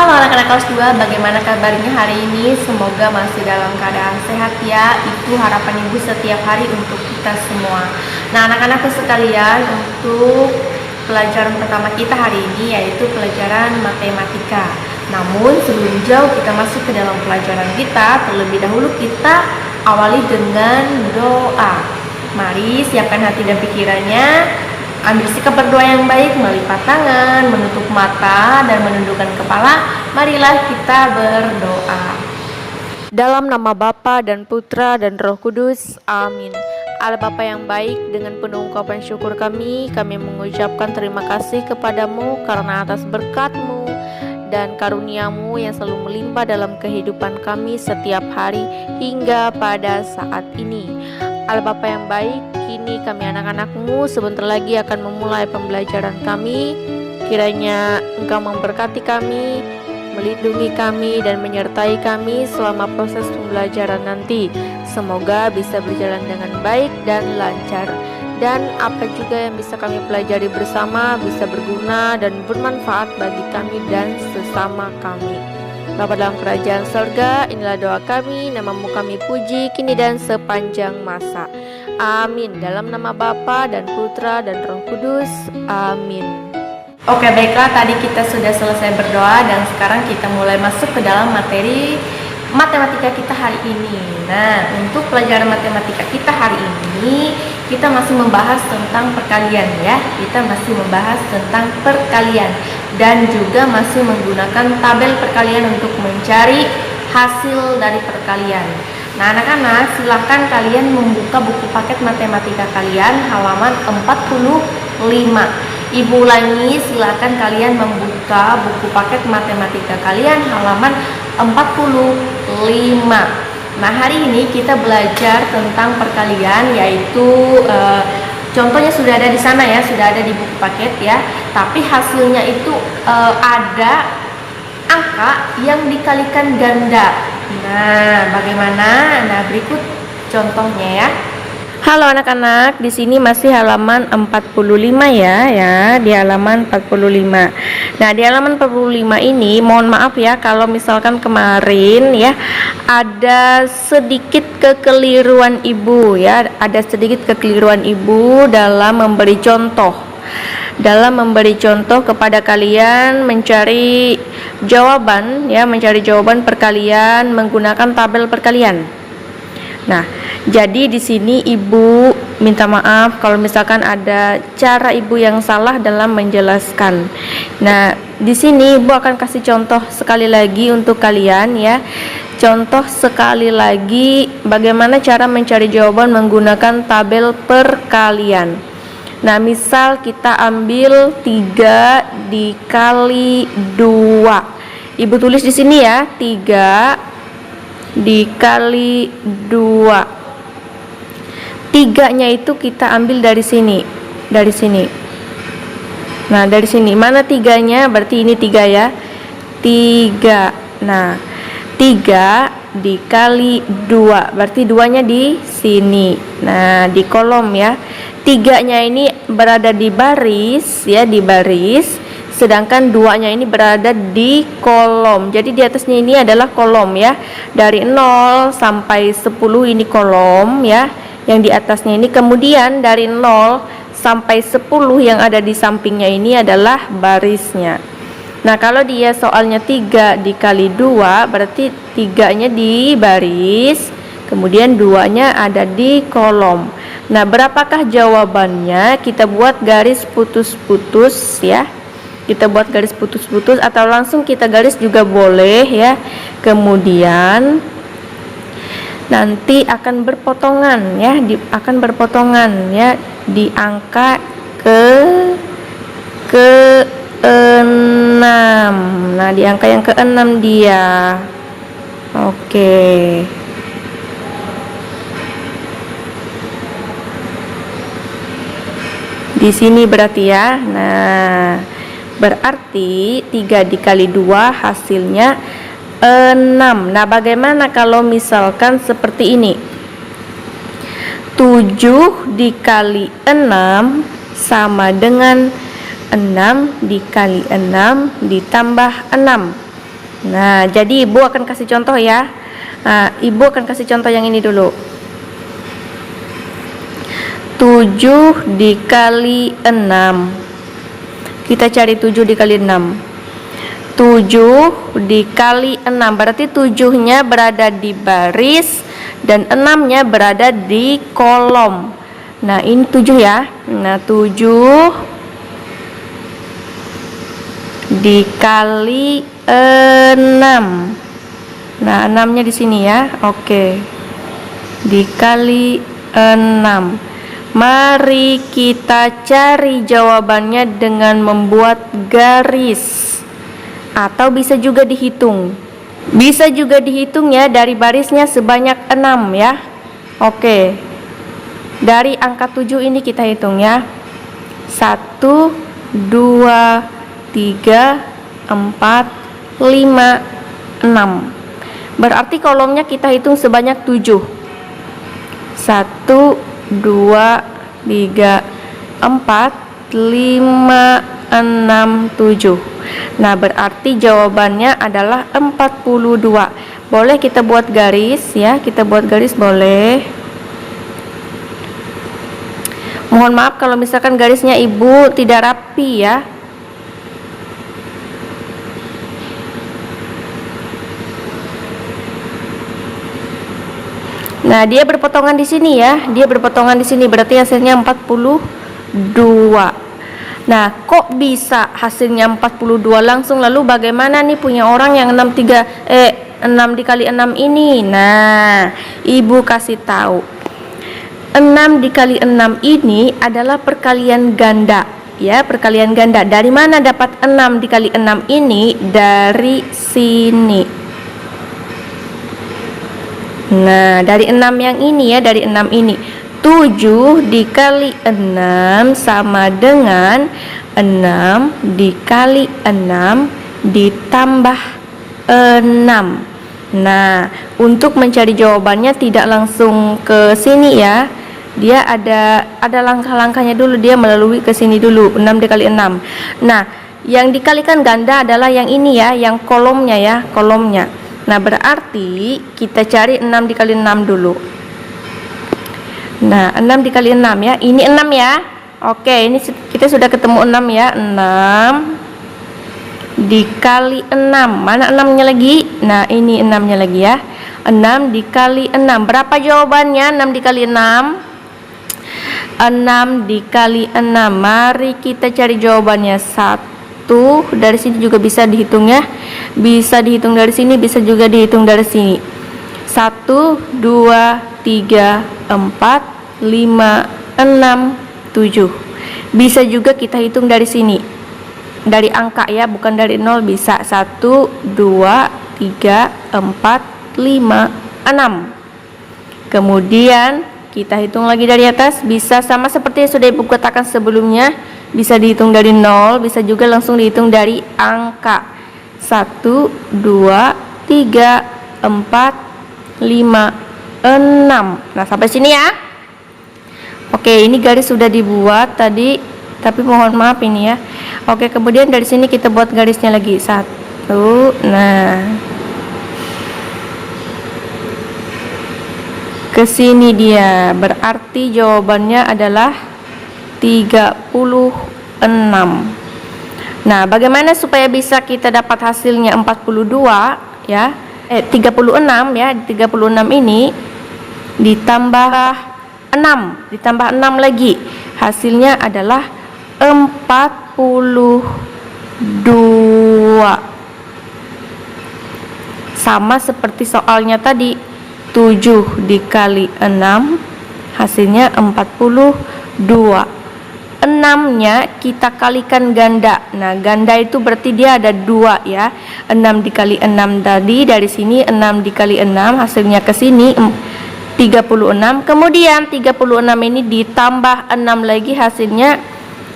Halo anak-anak kelas 2, bagaimana kabarnya hari ini? Semoga masih dalam keadaan sehat ya. Itu harapan ibu setiap hari untuk kita semua. Nah anak-anakku sekalian, untuk pelajaran pertama kita hari ini yaitu pelajaran matematika. Namun sebelum jauh kita masuk ke dalam pelajaran kita, terlebih dahulu kita awali dengan doa. Mari siapkan hati dan pikirannya. Ambil sikap berdoa yang baik, melipat tangan, menutup mata, dan menundukkan kepala. Marilah kita berdoa. Dalam nama Bapa dan Putra dan Roh Kudus, amin. Allah Bapa yang baik, dengan penuh ungkapan syukur kami mengucapkan terima kasih kepadamu karena atas berkat-Mu dan karunia-Mu yang selalu melimpah dalam kehidupan kami setiap hari hingga pada saat ini. Allah Bapa yang baik, kini kami anak-anak-Mu sebentar lagi akan memulai pembelajaran kami. Kiranya Engkau memberkati kami, melindungi kami dan menyertai kami selama proses pembelajaran nanti. Semoga bisa berjalan dengan baik dan lancar, dan apa juga yang bisa kami pelajari bersama bisa berguna dan bermanfaat bagi kami dan sesama kami. Bapa dalam kerajaan sorga, inilah doa kami, namamu kami puji kini dan sepanjang masa. Amin. Dalam nama Bapa dan Putra dan Roh Kudus. Amin. Oke, baiklah, tadi kita sudah selesai berdoa dan sekarang kita mulai masuk ke dalam materi matematika kita hari ini. Nah, untuk pelajaran matematika kita hari ini, kita masih membahas tentang perkalian ya. Kita masih membahas tentang perkalian dan juga masih menggunakan tabel perkalian untuk mencari hasil dari perkalian. Nah, anak-anak, silahkan kalian membuka buku paket matematika kalian halaman 45. Ibu ulangi, silahkan kalian membuka buku paket matematika kalian halaman 45. Nah, hari ini kita belajar tentang perkalian, yaitu contohnya sudah ada di sana ya, sudah ada di buku paket ya. Tapi hasilnya itu ada angka yang dikalikan ganda. Nah, bagaimana? Nah, berikut contohnya ya. Halo anak-anak, di sini masih halaman 45 ya, di halaman 45. Nah, di halaman 45 ini mohon maaf ya kalau misalkan kemarin ya ada sedikit kekeliruan Ibu ya, ada sedikit kekeliruan Ibu dalam memberi contoh. Dalam memberi contoh kepada kalian mencari jawaban ya, mencari jawaban perkalian menggunakan tabel perkalian. Nah, jadi di sini Ibu minta maaf kalau misalkan ada cara Ibu yang salah dalam menjelaskan. Nah, di sini Ibu akan kasih contoh sekali lagi untuk kalian ya. Contoh sekali lagi bagaimana cara mencari jawaban menggunakan tabel perkalian. Nah, misal kita ambil 3 dikali 2. Ibu tulis di sini ya, 3 dikali 2. 3-nya itu kita ambil dari sini. Dari sini. Nah, dari sini. Mana 3-nya? Berarti ini 3 ya. 3. Nah, 3 dikali 2. Berarti 2-nya di sini. Nah, di kolom ya. 3-nya ini berada di baris ya, di baris. Sedangkan 2-nya ini berada di kolom. Jadi di atasnya ini adalah kolom ya. Dari 0 sampai 10 ini kolom ya. Yang di atasnya ini, kemudian dari 0 sampai 10 yang ada di sampingnya ini adalah barisnya. Nah, kalau dia soalnya 3 dikali 2, berarti 3-nya di baris, kemudian 2-nya ada di kolom. Nah, berapakah jawabannya? Kita buat garis putus-putus ya. Kita buat garis putus-putus atau langsung kita garis juga boleh ya. Kemudian nanti akan berpotongan ya, akan berpotongan ya di angka ke-6. Nah, di angka yang ke-6 dia. Oke. Di sini berarti ya. Nah, berarti 3 dikali 2 hasilnya 6. Nah, bagaimana kalau misalkan seperti ini? 7 dikali 6 sama dengan 6 dikali 6 ditambah 6. Nah, jadi ibu akan kasih contoh ya. Nah, ibu akan kasih contoh yang ini dulu. 7 dikali 6. Kita cari 7 dikali 6. 7 dikali 6 berarti 7-nya berada di baris dan 6-nya berada di kolom. Nah, ini 7 ya. Nah, 7 dikali 6. Nah, 6-nya di sini ya. Oke. Dikali 6. Mari kita cari jawabannya dengan membuat garis. Atau bisa juga dihitung. Bisa juga dihitung ya, dari barisnya sebanyak 6 ya. Oke. Dari angka 7 ini kita hitung ya. 1 2 3 4 5 6. Berarti kolomnya kita hitung sebanyak 7. 1 2 3 4 5 6 7. Nah, berarti jawabannya adalah 42. Boleh kita buat garis ya, kita buat garis boleh. Mohon maaf kalau misalkan garisnya ibu tidak rapi ya. Nah, dia berpotongan di sini ya. Dia berpotongan di sini berarti hasilnya 42. Nah, kok bisa hasilnya 42 langsung? Lalu bagaimana nih punya orang yang 6 dikali 6 ini? Nah, ibu kasih tahu. 6 dikali 6 ini adalah perkalian ganda ya, perkalian ganda. Dari mana dapat 6 dikali 6 ini? Dari sini. Nah, dari 6 yang ini ya, dari 6 ini. 7 dikali 6 sama dengan 6 dikali 6 ditambah 6. Nah, untuk mencari jawabannya tidak langsung ke sini ya. Dia ada langkah-langkahnya dulu, dia melalui ke sini dulu, 6 dikali 6. Nah, yang dikalikan ganda adalah yang ini ya, yang kolomnya ya, kolomnya. Nah, berarti kita cari 6 dikali 6 dulu. Nah, 6 dikali 6 ya. Ini 6 ya. Oke, ini kita sudah ketemu 6 ya. 6 dikali 6. Mana 6-nya lagi? Nah, ini 6-nya lagi ya. 6 dikali 6. Berapa jawabannya? 6 dikali 6. 6 dikali 6. Mari kita cari jawabannya. 1. Dari sini juga bisa dihitung ya. Bisa dihitung dari sini, bisa juga dihitung dari sini. 1 2 3 4 5 6 7. Bisa juga kita hitung dari sini, dari angka ya, bukan dari 0. Bisa 1 2 3 4 5 6. Kemudian kita hitung lagi dari atas. Bisa sama seperti yang sudah ibu katakan sebelumnya, bisa dihitung dari 0, bisa juga langsung dihitung dari angka. 1 2 3 4 5 6. Nah, sampai sini ya. Oke, ini garis sudah dibuat tadi, tapi mohon maaf ini ya. Oke, kemudian dari sini kita buat garisnya lagi. 1. Nah, ke sini dia. Berarti jawabannya adalah 36. Nah, bagaimana supaya bisa kita dapat hasilnya 42 ya? 36 ya. 36 ini ditambah 6 lagi, hasilnya adalah 42. Sama seperti soalnya tadi, 7 dikali 6 hasilnya 42. 6-nya kita kalikan ganda. Nah, ganda itu berarti dia ada 2 ya. 6 dikali 6 tadi, dari sini 6 dikali 6 hasilnya ke sini 36. Kemudian 36 ini ditambah 6 lagi hasilnya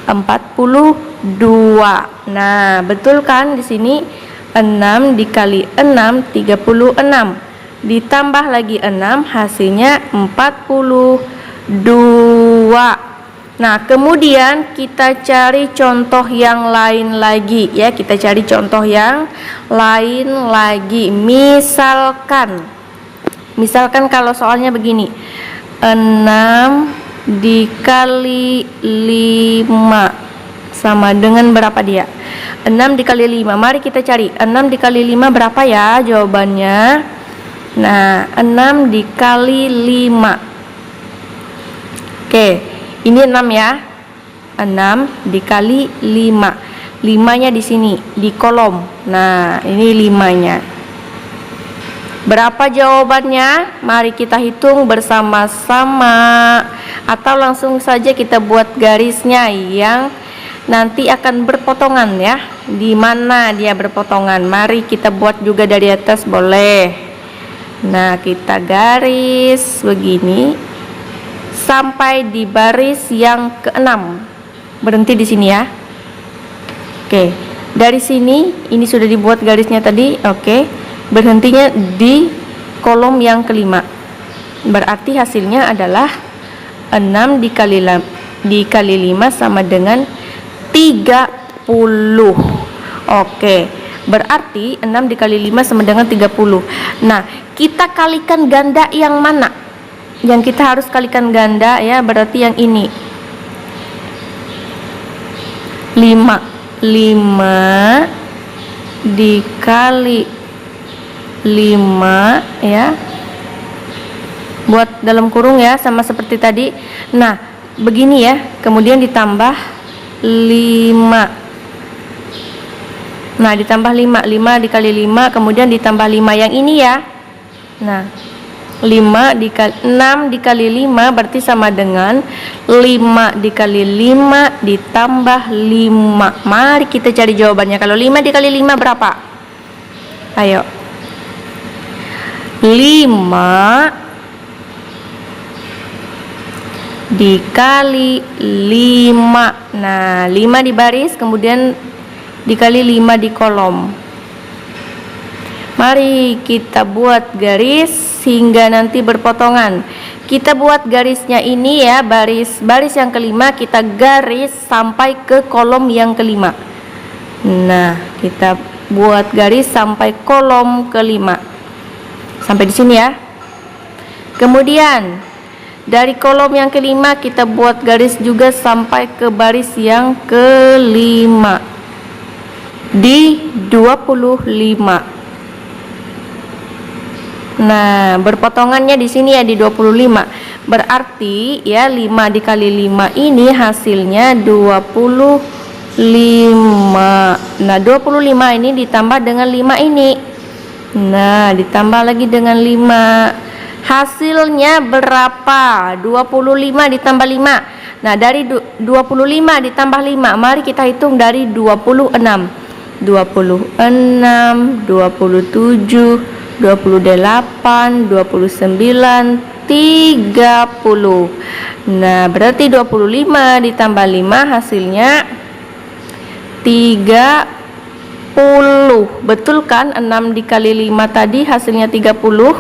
42. Nah, betul kan di sini 6 dikali 6 36. Ditambah lagi 6 hasilnya 42. Nah, kemudian kita cari contoh yang lain lagi ya. Kita cari contoh yang lain lagi. Misalkan kalau soalnya begini. 6 dikali 5 sama dengan berapa dia? 6 dikali 5. Mari kita cari 6 dikali 5 berapa ya jawabannya. Nah, 6 dikali 5. Oke, ini 6 ya. 6 dikali 5. 5-nya di sini, di kolom. Nah, ini 5-nya. Berapa jawabannya? Mari kita hitung bersama-sama. Atau langsung saja kita buat garisnya yang nanti akan berpotongan ya. Di mana dia berpotongan? Mari kita buat juga dari atas boleh. Nah, kita garis begini sampai di baris yang ke-6. Berhenti di sini ya. Oke, dari sini ini sudah dibuat garisnya tadi. Oke, berhentinya di kolom yang ke-5. Berarti hasilnya adalah 6 dikali 5 sama dengan 30. Oke, berarti 6 dikali 5 sama dengan 30. Nah, kita kalikan ganda yang mana? Yang kita harus kalikan ganda ya, berarti yang ini. 5 dikali 5 ya. Buat dalam kurung ya, sama seperti tadi. Nah, begini ya, kemudian ditambah 5. Nah, ditambah 5 dikali 5, kemudian ditambah 5 yang ini ya. Nah, 6 dikali 5 berarti sama dengan 5 dikali 5 ditambah 5. Mari kita cari jawabannya. Kalau 5 dikali 5 berapa? Ayo. 5 dikali 5. Nah, 5 di baris, kemudian dikali 5 di kolom. Mari kita buat garis hingga nanti berpotongan. Kita buat garisnya ini ya, baris yang ke-5 kita garis sampai ke kolom yang ke-5. Nah, kita buat garis sampai kolom ke-5. Sampai di sini ya. Kemudian dari kolom yang ke-5 kita buat garis juga sampai ke baris yang ke-5 di 25. Nah, berpotongannya di sini ya di 25. Berarti ya 5 dikali 5 ini hasilnya 25. Nah, 25 ini ditambah dengan 5 ini. Nah, ditambah lagi dengan 5. Hasilnya berapa? 25 ditambah 5. Nah, dari 25 ditambah 5, mari kita hitung dari 26. 26, 27, 28, 29, 30. Nah, berarti 25 ditambah 5 hasilnya 30. Betul kan? 6 dikali 5 tadi hasilnya 30.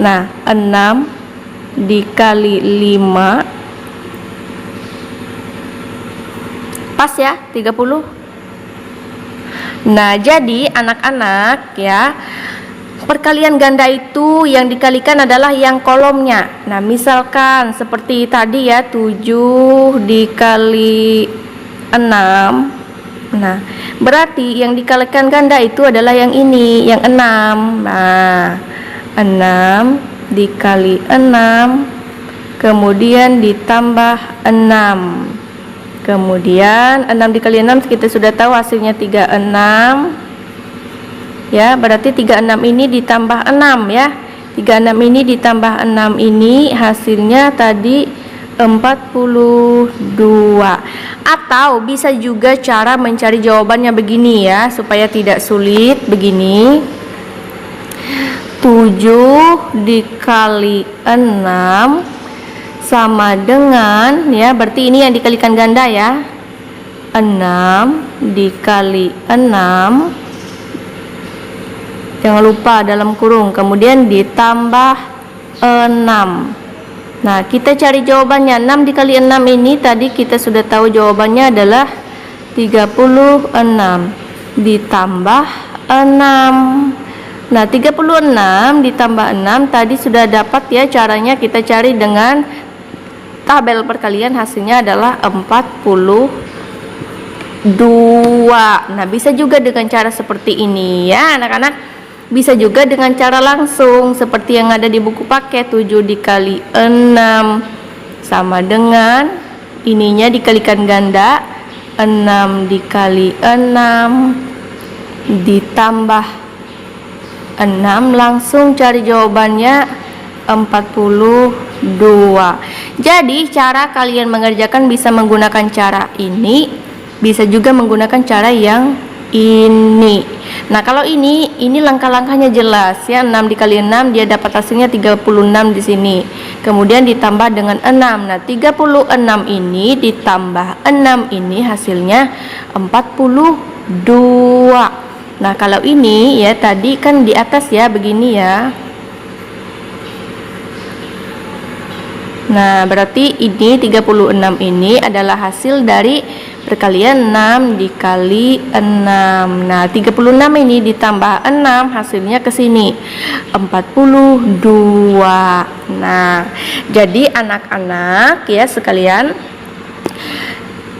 Nah, 6 dikali 5 pas ya, 30. Nah, jadi anak-anak ya, perkalian ganda itu yang dikalikan adalah yang kolomnya. Nah, misalkan seperti tadi ya, 7 dikali 6. Nah, berarti yang dikalikan ganda itu adalah yang ini, yang 6. Nah, 6 dikali 6 kemudian ditambah 6. Kemudian 6 dikali 6 kita sudah tahu hasilnya 36. Ya, berarti 36 ini ditambah 6 ya. 36 ini ditambah 6 ini hasilnya tadi 42. Atau bisa juga cara mencari jawabannya begini ya, supaya tidak sulit. Begini, 7 dikali 6 sama dengan ya, berarti ini yang dikalikan ganda ya, 6 dikali 6, jangan lupa dalam kurung, kemudian ditambah 6. Nah, kita cari jawabannya. 6 dikali 6 ini tadi kita sudah tahu jawabannya adalah 36 ditambah 6. Nah, 36 ditambah 6 tadi sudah dapat ya, caranya kita cari dengan tabel perkalian, hasilnya adalah 42. Nah, bisa juga dengan cara seperti ini ya anak-anak. Bisa juga dengan cara langsung seperti yang ada di buku paket. 7 dikali 6 sama dengan ininya dikalikan ganda, 6 dikali 6 ditambah 6, langsung cari jawabannya 42. Jadi cara kalian mengerjakan bisa menggunakan cara ini, bisa juga menggunakan cara yang ini. Nah, kalau ini langkah-langkahnya jelas ya. 6 dikali 6 dia dapat hasilnya 36 di sini. Kemudian ditambah dengan 6. Nah, 36 ini ditambah 6 ini hasilnya 42. Nah, kalau ini ya tadi kan di atas ya begini ya. Nah, berarti ini 36 ini adalah hasil dari perkalian 6 dikali 6. Nah, 36 ini ditambah 6 hasilnya ke sini 42. Nah, jadi anak-anak ya sekalian,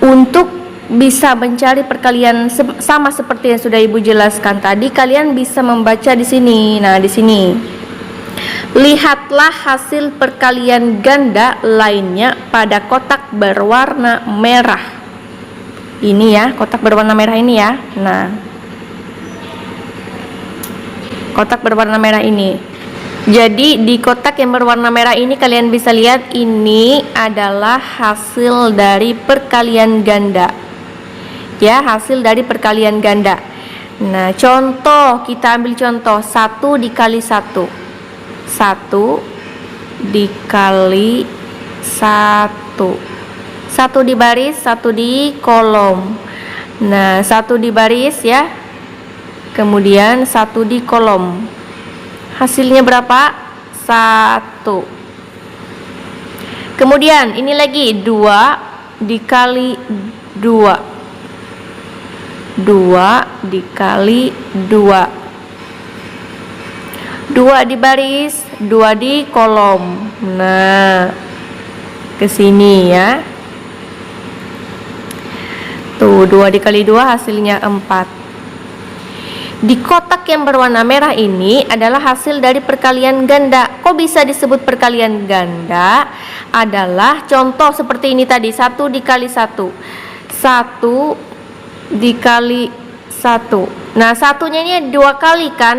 untuk bisa mencari perkalian sama seperti yang sudah Ibu jelaskan tadi, kalian bisa membaca di sini. Nah, di sini lihatlah hasil perkalian ganda lainnya pada kotak berwarna merah. Ini ya, kotak berwarna merah ini ya. Nah, kotak berwarna merah ini. Jadi di kotak yang berwarna merah ini kalian bisa lihat ini adalah hasil dari perkalian ganda. Ya, hasil dari perkalian ganda. Nah, contoh, kita ambil contoh 1 dikali 1. 1 dikali 1. 1 di baris, 1 di kolom. Nah, 1 di baris ya. Kemudian 1 di kolom. Hasilnya berapa? 1. Kemudian ini lagi 2 dikali 2. 2 dikali 2. 2 di baris, 2 di kolom. Nah, ke sini ya. Tuh, 2 dikali 2 hasilnya 4. Di kotak yang berwarna merah ini adalah hasil dari perkalian ganda. Kok bisa disebut perkalian ganda? Adalah contoh seperti ini tadi, 1 dikali 1. 1 dikali 1. Nah, satunya ini 2 kali kan?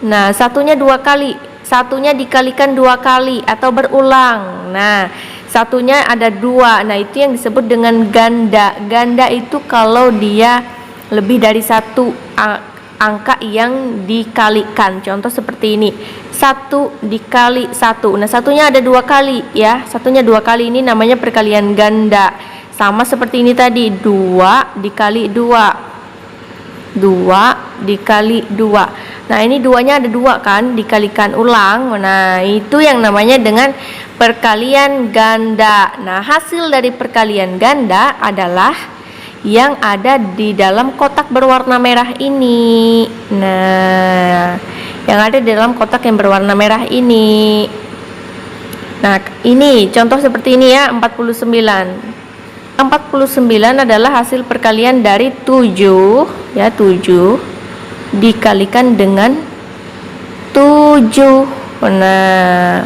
Nah, satunya 2 kali. Satunya dikalikan 2 kali atau berulang. Nah, satunya ada 2. Nah, itu yang disebut dengan ganda. Ganda itu kalau dia lebih dari 1 angka yang dikalikan. Contoh seperti ini, 1 dikali 1. Nah, satunya ada 2 kali ya. Satunya 2 kali, ini namanya perkalian ganda. Sama seperti ini tadi, 2 dikali 2. 2 dikali 2. Nah, ini 2-nya ada 2 kan, dikalikan ulang. Nah, itu yang namanya dengan perkalian ganda. Nah, hasil dari perkalian ganda adalah yang ada di dalam kotak berwarna merah ini. Nah, yang ada di dalam kotak yang berwarna merah ini. Nah, ini contoh seperti ini ya, 49. 49 adalah hasil perkalian dari 7 ya, 7 dikalikan dengan 7. Nah,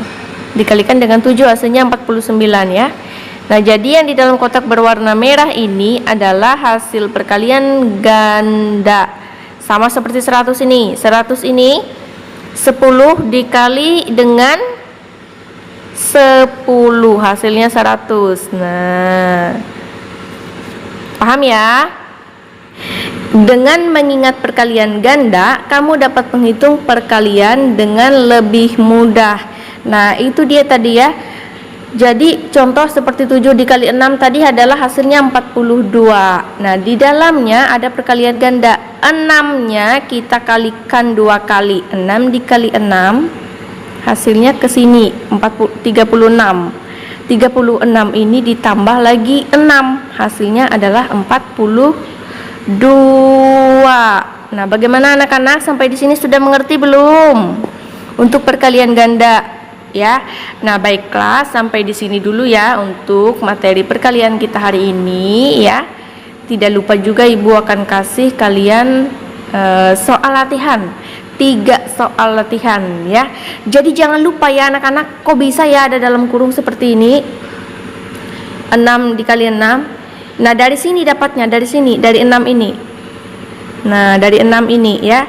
dikalikan dengan 7 hasilnya 49 ya. Nah, jadi yang di dalam kotak berwarna merah ini adalah hasil perkalian ganda. Sama seperti 100 ini. 100 ini 10 dikali dengan 10 hasilnya 100. Nah, paham ya? Dengan mengingat perkalian ganda, kamu dapat menghitung perkalian dengan lebih mudah. Nah, itu dia tadi ya. Jadi contoh seperti 7 dikali 6 tadi adalah hasilnya 42. Nah, di dalamnya ada perkalian ganda. 6-nya kita kalikan 2 kali. 6 dikali 6 hasilnya ke sini 36 ini ditambah lagi 6, hasilnya adalah 42. Nah, bagaimana anak-anak, sampai di sini sudah mengerti belum untuk perkalian ganda ya? Nah, baiklah, sampai di sini dulu ya untuk materi perkalian kita hari ini ya. Tidak lupa juga Ibu akan kasih kalian soal latihan, 3 soal latihan ya. Jadi jangan lupa ya anak-anak, kok bisa ya ada dalam kurung seperti ini 6 dikali 6. Nah, dari sini dapatnya, dari sini, dari 6 ini. Nah, dari 6 ini ya.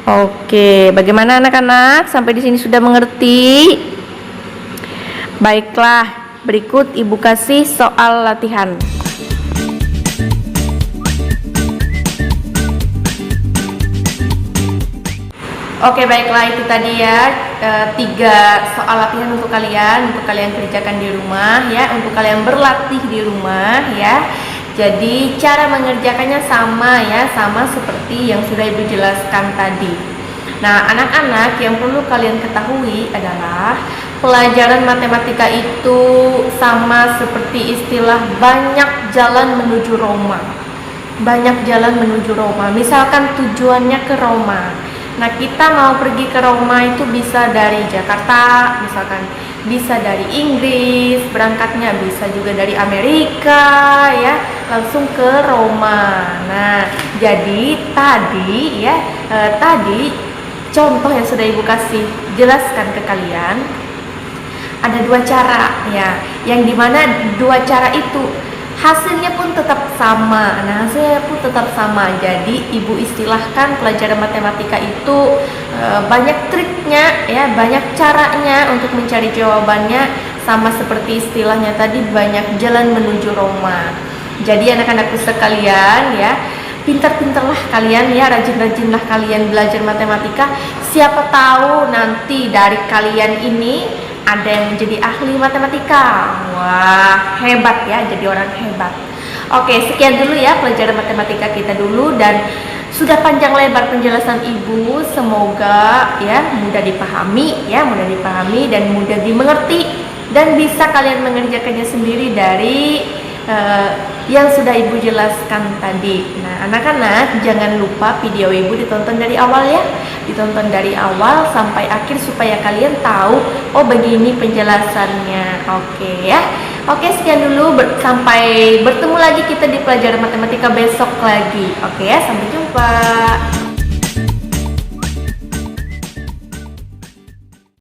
Oke, bagaimana anak-anak, sampai di sini sudah mengerti? Baiklah, berikut Ibu kasih soal latihan. Oke, baiklah, itu tadi ya 3 soal latihan untuk kalian kerjakan di rumah ya, untuk kalian berlatih di rumah ya. Jadi cara mengerjakannya sama ya, sama seperti yang sudah Ibu jelaskan tadi. Nah, anak-anak, yang perlu kalian ketahui adalah pelajaran matematika itu sama seperti istilah banyak jalan menuju Roma. Banyak jalan menuju Roma. Misalkan tujuannya ke Roma. Nah, kita mau pergi ke Roma itu bisa dari Jakarta, misalkan bisa dari Inggris, berangkatnya bisa juga dari Amerika ya, langsung ke Roma. Nah, jadi tadi ya, tadi contoh yang sudah Ibu kasih jelaskan ke kalian, ada 2 cara ya, yang dimana 2 cara itu hasilnya pun tetap sama. Nah, hasilnya pun tetap sama. Jadi Ibu istilahkan pelajaran matematika itu banyak triknya ya, banyak caranya untuk mencari jawabannya, sama seperti istilahnya tadi banyak jalan menuju Roma. Jadi anak-anakku sekalian ya, pintar-pintarlah kalian ya, rajin-rajinlah kalian belajar matematika. Siapa tahu nanti dari kalian ini ada yang menjadi ahli matematika. Wah, hebat ya, jadi orang hebat. Oke, sekian dulu ya pelajaran matematika kita dulu, dan sudah panjang lebar penjelasan Ibu. Semoga ya mudah dipahami ya, mudah dipahami dan mudah dimengerti, dan bisa kalian mengerjakannya sendiri dari yang sudah Ibu jelaskan tadi. Nah, anak-anak, jangan lupa video Ibu ditonton dari awal ya, ditonton dari awal sampai akhir supaya kalian tahu, oh begini penjelasannya. Oke ya. Oke, sekian dulu, sampai bertemu lagi kita di pelajaran matematika besok lagi. Oke ya, sampai jumpa.